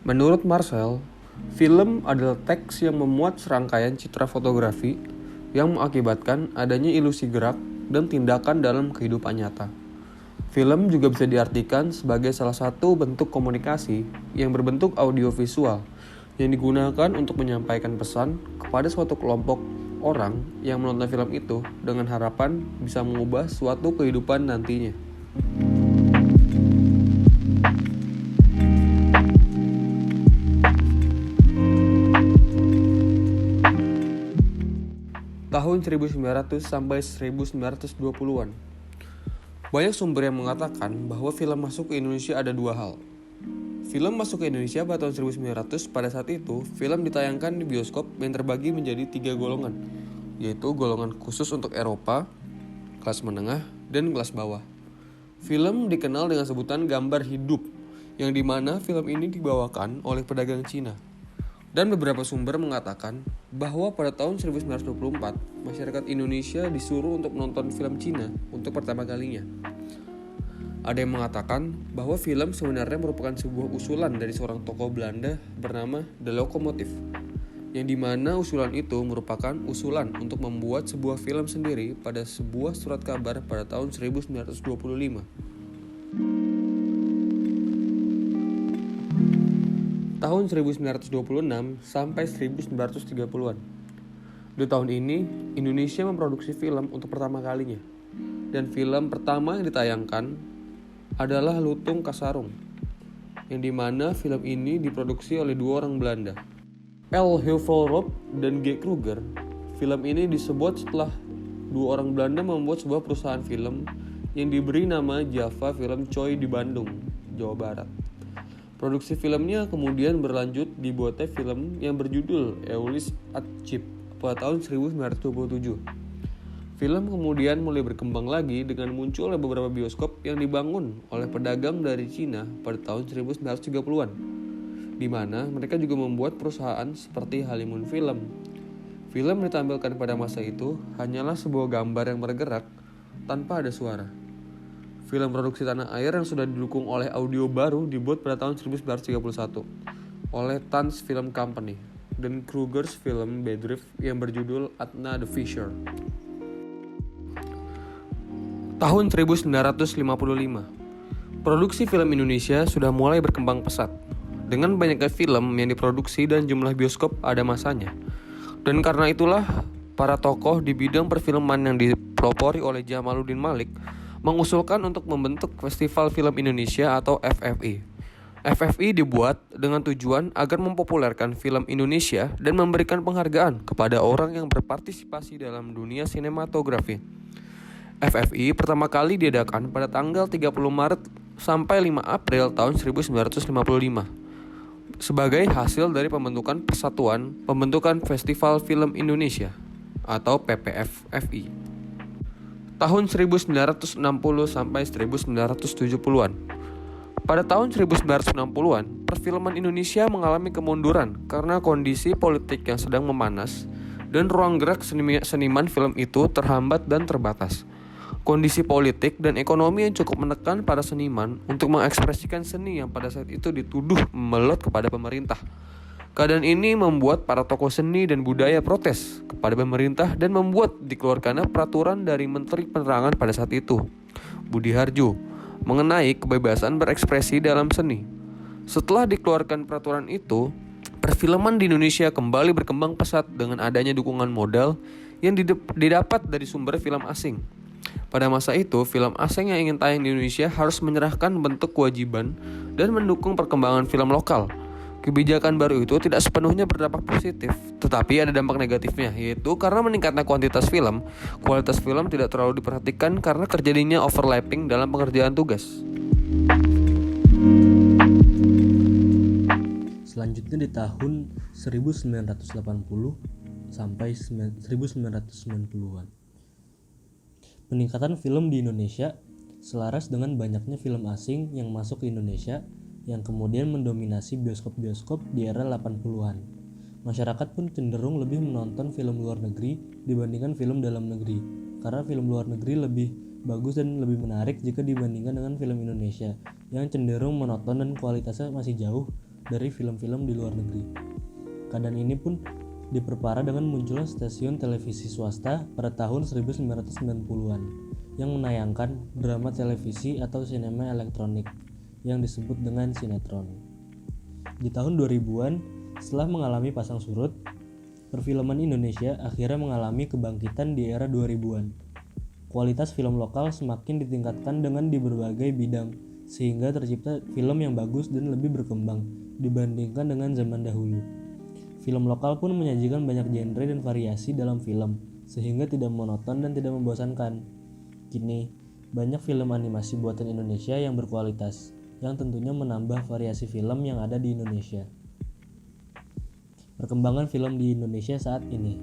Menurut Marcel, film adalah teks yang memuat serangkaian citra fotografi yang mengakibatkan adanya ilusi gerak dan tindakan dalam kehidupan nyata. Film juga bisa diartikan sebagai salah satu bentuk komunikasi yang berbentuk audiovisual yang digunakan untuk menyampaikan pesan kepada suatu kelompok orang yang menonton film itu dengan harapan bisa mengubah suatu kehidupan nantinya. Tahun 1900 sampai 1920-an. Banyak sumber yang mengatakan bahwa film masuk ke Indonesia ada dua hal. Film masuk ke Indonesia pada tahun 1900, pada saat itu, film ditayangkan di bioskop yang terbagi menjadi 3 golongan, yaitu golongan khusus untuk Eropa, kelas menengah, dan kelas bawah. Film dikenal dengan sebutan gambar hidup, yang dimana film ini dibawakan oleh pedagang Cina. Dan beberapa sumber mengatakan bahwa pada tahun 1924, masyarakat Indonesia disuruh untuk menonton film Cina untuk pertama kalinya. Ada yang mengatakan bahwa film sebenarnya merupakan sebuah usulan dari seorang tokoh Belanda bernama The Locomotive, yang dimana usulan itu merupakan usulan untuk membuat sebuah film sendiri pada sebuah surat kabar pada tahun 1925. Tahun 1926 sampai 1930-an. Di tahun ini, Indonesia memproduksi film untuk pertama kalinya. Dan film pertama yang ditayangkan adalah Lutung Kasarung, yang dimana film ini diproduksi oleh dua orang Belanda, L. Heuvelrop dan G. Kruger. Film ini disebut setelah dua orang Belanda membuat sebuah perusahaan film yang diberi nama Java Film Choi di Bandung, Jawa Barat. Produksi filmnya kemudian berlanjut dibuatnya film yang berjudul Eulis at Chip pada tahun 1927. Film kemudian mulai berkembang lagi dengan munculnya beberapa bioskop yang dibangun oleh pedagang dari Cina pada tahun 1930-an, di mana mereka juga membuat perusahaan seperti Halimun Film. Film ditampilkan pada masa itu hanyalah sebuah gambar yang bergerak tanpa ada suara. Film produksi tanah air yang sudah didukung oleh audio baru dibuat pada tahun 1931 oleh Tanz Film Company dan Kruger's Film Bedrift yang berjudul Adna the Fisher. Tahun 1955, produksi film Indonesia sudah mulai berkembang pesat. Dengan banyaknya film yang diproduksi dan jumlah bioskop ada masanya. Dan karena itulah, para tokoh di bidang perfilman yang dipelopori oleh Jamaluddin Malik mengusulkan untuk membentuk Festival Film Indonesia atau FFI. FFI dibuat dengan tujuan agar mempopulerkan film Indonesia dan memberikan penghargaan kepada orang yang berpartisipasi dalam dunia sinematografi. FFI pertama kali diadakan pada tanggal 30 Maret sampai 5 April tahun 1955 sebagai hasil dari pembentukan Persatuan Pembentukan Festival Film Indonesia atau PPFFI. Tahun 1960 sampai 1970-an. Pada tahun 1960-an, perfilman Indonesia mengalami kemunduran karena kondisi politik yang sedang memanas dan ruang gerak seniman film itu terhambat dan terbatas. Kondisi politik dan ekonomi yang cukup menekan para seniman untuk mengekspresikan seni yang pada saat itu dituduh memelot kepada pemerintah. Keadaan ini membuat para tokoh seni dan budaya protes kepada pemerintah dan membuat dikeluarkannya peraturan dari Menteri Penerangan pada saat itu, Budi Harjo, mengenai kebebasan berekspresi dalam seni. Setelah dikeluarkan peraturan itu, perfilman di Indonesia kembali berkembang pesat dengan adanya dukungan modal yang didapat dari sumber film asing. Pada masa itu, film asing yang ingin tayang di Indonesia harus menyerahkan bentuk kewajiban dan mendukung perkembangan film lokal. Kebijakan baru itu tidak sepenuhnya berdampak positif, tetapi ada dampak negatifnya, yaitu karena meningkatnya kuantitas film, kualitas film tidak terlalu diperhatikan karena terjadinya overlapping dalam pengerjaan tugas. Selanjutnya di tahun 1980 sampai 1990-an. Peningkatan film di Indonesia selaras dengan banyaknya film asing yang masuk ke Indonesia yang kemudian mendominasi bioskop-bioskop di era 80-an. Masyarakat pun cenderung lebih menonton film luar negeri dibandingkan film dalam negeri, karena film luar negeri lebih bagus dan lebih menarik jika dibandingkan dengan film Indonesia yang cenderung monoton dan kualitasnya masih jauh dari film-film di luar negeri. Keadaan ini pun diperparah dengan munculnya stasiun televisi swasta pada tahun 1990-an yang menayangkan drama televisi atau sinema elektronik yang disebut dengan sinetron. Di tahun 2000-an, setelah mengalami pasang surut, perfilman Indonesia akhirnya mengalami kebangkitan di era 2000-an. Kualitas film lokal semakin ditingkatkan dengan di berbagai bidang, sehingga tercipta film yang bagus dan lebih berkembang dibandingkan dengan zaman dahulu. Film lokal pun menyajikan banyak genre dan variasi dalam film, sehingga tidak monoton dan tidak membosankan. Kini, banyak film animasi buatan Indonesia yang berkualitas, yang tentunya menambah variasi film yang ada di Indonesia. Perkembangan film di Indonesia saat ini.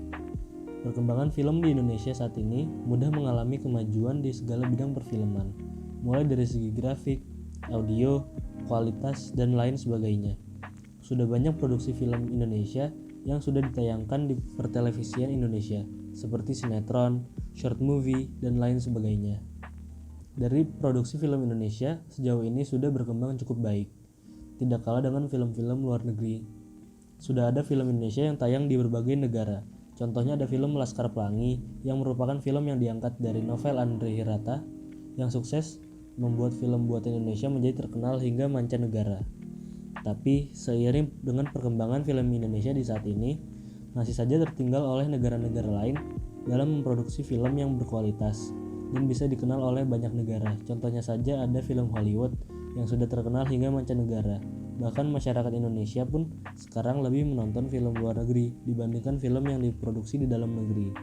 Perkembangan film di Indonesia saat ini mudah mengalami kemajuan di segala bidang perfilman, mulai dari segi grafik, audio, kualitas, dan lain sebagainya. Sudah banyak produksi film Indonesia yang sudah ditayangkan di pertelevisian Indonesia, seperti sinetron, short movie, dan lain sebagainya. Dari produksi film Indonesia, sejauh ini sudah berkembang cukup baik, tidak kalah dengan film-film luar negeri. Sudah ada film Indonesia yang tayang di berbagai negara. Contohnya ada film Laskar Pelangi yang merupakan film yang diangkat dari novel Andre Hirata yang sukses membuat film buatan Indonesia menjadi terkenal hingga mancanegara. Tapi seiring dengan perkembangan film Indonesia di saat ini, masih saja tertinggal oleh negara-negara lain dalam memproduksi film yang berkualitas dan bisa dikenal oleh banyak negara. Contohnya saja ada film Hollywood yang sudah terkenal hingga mancanegara. Bahkan masyarakat Indonesia pun sekarang lebih menonton film luar negeri dibandingkan film yang diproduksi di dalam negeri.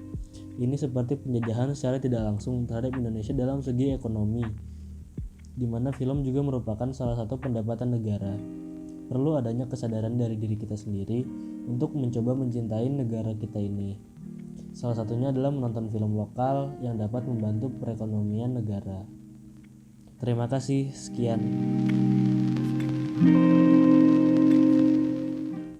Ini seperti penjajahan secara tidak langsung terhadap Indonesia dalam segi ekonomi, di mana film juga merupakan salah satu pendapatan negara. Perlu adanya kesadaran dari diri kita sendiri untuk mencoba mencintai negara kita ini. Salah satunya adalah menonton film lokal yang dapat membantu perekonomian negara. Terima kasih, sekian.